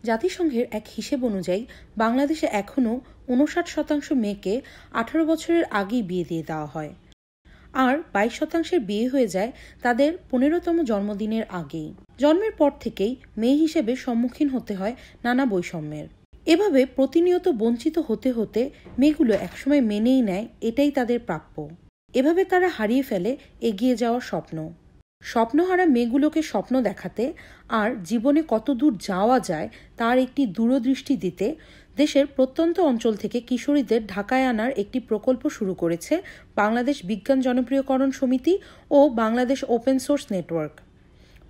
জাতিসংঘের এক হিসেব অনুযায়ী বাংলাদেশে এখনও 59% মেয়েকে 18 বছরের আগেই বিয়ে দিয়ে দেওয়া হয়, আর 22% বিয়ে হয়ে যায় তাদের 15তম জন্মদিনের আগেই। জন্মের পর থেকেই মেয়ে হিসেবে সম্মুখীন হতে হয় নানা বৈষম্যের। এভাবে প্রতিনিয়ত বঞ্চিত হতে হতে মেয়েগুলো একসময় মেনেই নেয় এটাই তাদের প্রাপ্য। এভাবে তারা হারিয়ে ফেলে এগিয়ে যাওয়ার স্বপ্ন। স্বপ্নহারা মেয়েগুলোকে স্বপ্ন দেখাতে আর জীবনে কত দূর যাওয়া যায় তার একটি দূরদৃষ্টি দিতে দেশের প্রত্যন্ত অঞ্চল থেকে কিশোরীদের ঢাকায় আনার একটি প্রকল্প শুরু করেছে বাংলাদেশ বিজ্ঞান জনপ্রিয়করণ সমিতি ও বাংলাদেশ ওপেন সোর্স নেটওয়ার্ক।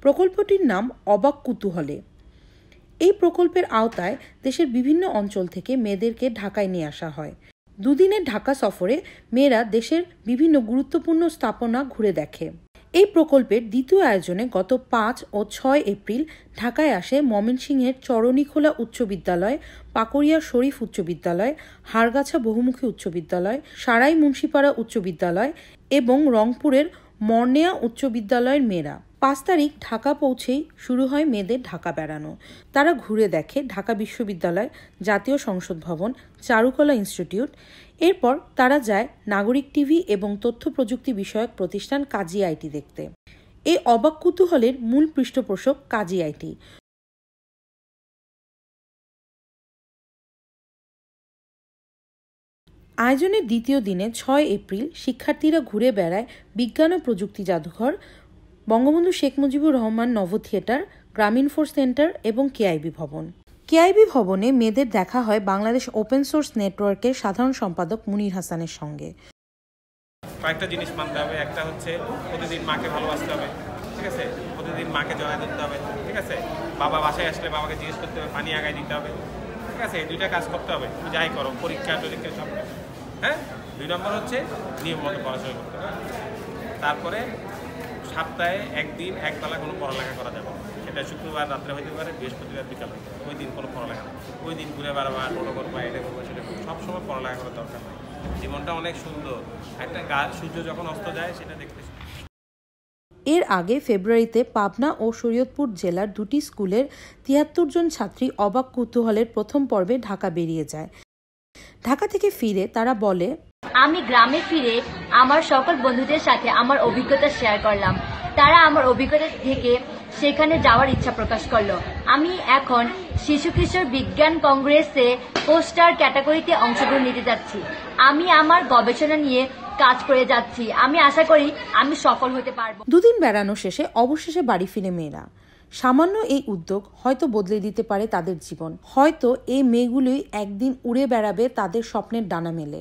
প্রকল্পটির নাম অবাক কুতূহলে। এই প্রকল্পের আওতায় দেশের বিভিন্ন অঞ্চল থেকে মেয়েদেরকে ঢাকায় নিয়ে আসা হয়। দুদিনের ঢাকা সফরে মেয়েরা দেশের বিভিন্ন গুরুত্বপূর্ণ স্থাপনা ঘুরে দেখে। এই প্রকল্পের দ্বিতীয় আয়োজনে গত 5 ও 6 এপ্রিল ঢাকায় আসে ময়মনসিংহের চরণীখোলা উচ্চ বিদ্যালয়, পাকুড়িয়া শরীফ উচ্চ বিদ্যালয়, হাড়গাছা বহুমুখী উচ্চ বিদ্যালয়, সারাই মুন্সিপাড়া উচ্চ বিদ্যালয় এবং রংপুরের মর্নেয়া উচ্চ বিদ্যালয়ের মেয়েরা। 5 তারিখ ঢাকা পৌঁছেই শুরু হয় মেয়েদের ঢাকা বেড়ানো। তারা ঘুরে দেখে ঢাকা বিশ্ববিদ্যালয়, জাতীয় সংসদ ভবন, চারুকলা ইনস্টিটিউট। এরপর তারা যায় নাগরিক টিভি এবং তথ্য প্রযুক্তি বিষয়ক প্রতিষ্ঠান কাজী আইটি দেখতে। এই অবাক কুতূহলের মূল পৃষ্ঠপোষক কাজী আইটি। আয়োজনের দ্বিতীয় দিনে 6 এপ্রিল শিক্ষার্থীরা ঘুরে বেড়ায় বিজ্ঞান ও প্রযুক্তি জাদুঘর, বঙ্গবন্ধু শেখ মুজিবুর রহমান নভ থিয়েটার, গ্রামীণ ফোর্স সেন্টার এবং কেআইবি ভবন। কেআইবি ভবনে মেয়েদের দেখা হয় বাংলাদেশ ওপেন সোর্স নেটওয়ার্কের সাধারণ সম্পাদক মুনির হাসানের সঙ্গে। কয়েকটা জিনিস মানতে হবে। একটা হচ্ছে প্রতিদিন মাকে ভালোবাসতে হবে, ঠিক আছে? প্রতিদিন মাকে জড়ায় ধরতে হবে, ঠিক আছে? বাবা বাসায় আসলে বাবাকে জিজ্ঞেস করতে হবে, পানি আগায় দিতে হবে, ঠিক আছে? এই দুইটা কাজ করতে হবে। তুমি যাই করো, পরীক্ষা টরীক্ষা সব, হ্যাঁ। 2 নম্বর হচ্ছে নিয়ম মতো পড়াশোনা করতে হবে। তারপরে সপ্তাহে একদিন একবেলা কোনো পড়ালেখা করা যাবে, সেটা শুক্রবার রাত্রে হইতে পারে, বৃহস্পতিবার বিকাল হইতে পারে। ওই দিন কোনো পড়ালেখা নেই। ওই দিন ঘুরে বেড়াবা, টোটো করবা, এটা করবা, সেটা করবা, সবসময় পড়ালেখা করার দরকার নেই। জীবনটা অনেক সুন্দর। একটা সূর্য যখন অস্ত যায় সেটা দেখতে। এর আগে ফেব্রুয়ারিতে পাবনা ও শরীয়তপুর জেলার 2টি স্কুলের 73 জন ছাত্রী অবাক কুতূহলের প্রথম পর্বে ঢাকা বেরিয়ে যায়। ঢাকা থেকে ফিরে তারা বলে, আমি গ্রামে ফিরে আমার সকল বন্ধুদের সাথে আমার অভিজ্ঞতা শেয়ার করলাম। তারা আমার অভিজ্ঞতা থেকে সেখানে যাওয়ার ইচ্ছা প্রকাশ করলো। আমি এখন শিশু কিশোর বিজ্ঞান কংগ্রেসে পোস্টার ক্যাটাগরিতে অংশগ্রহণ নিতে যাচ্ছি। আমি আমার গবেষণা নিয়ে কাজ করে যাচ্ছি। আমি আশা করি আমি সফল হতে পারবো। 2 দিন বেড়ানো শেষে অবশেষে বাড়ি ফিরে মেয়েরা। সামান্য এই উদ্যোগ হয়তো বদলে দিতে পারে তাদের জীবন। হয়তো এই মেয়েগুলোই একদিন উড়ে বেড়াবে তাদের স্বপ্নের ডানা মেলে।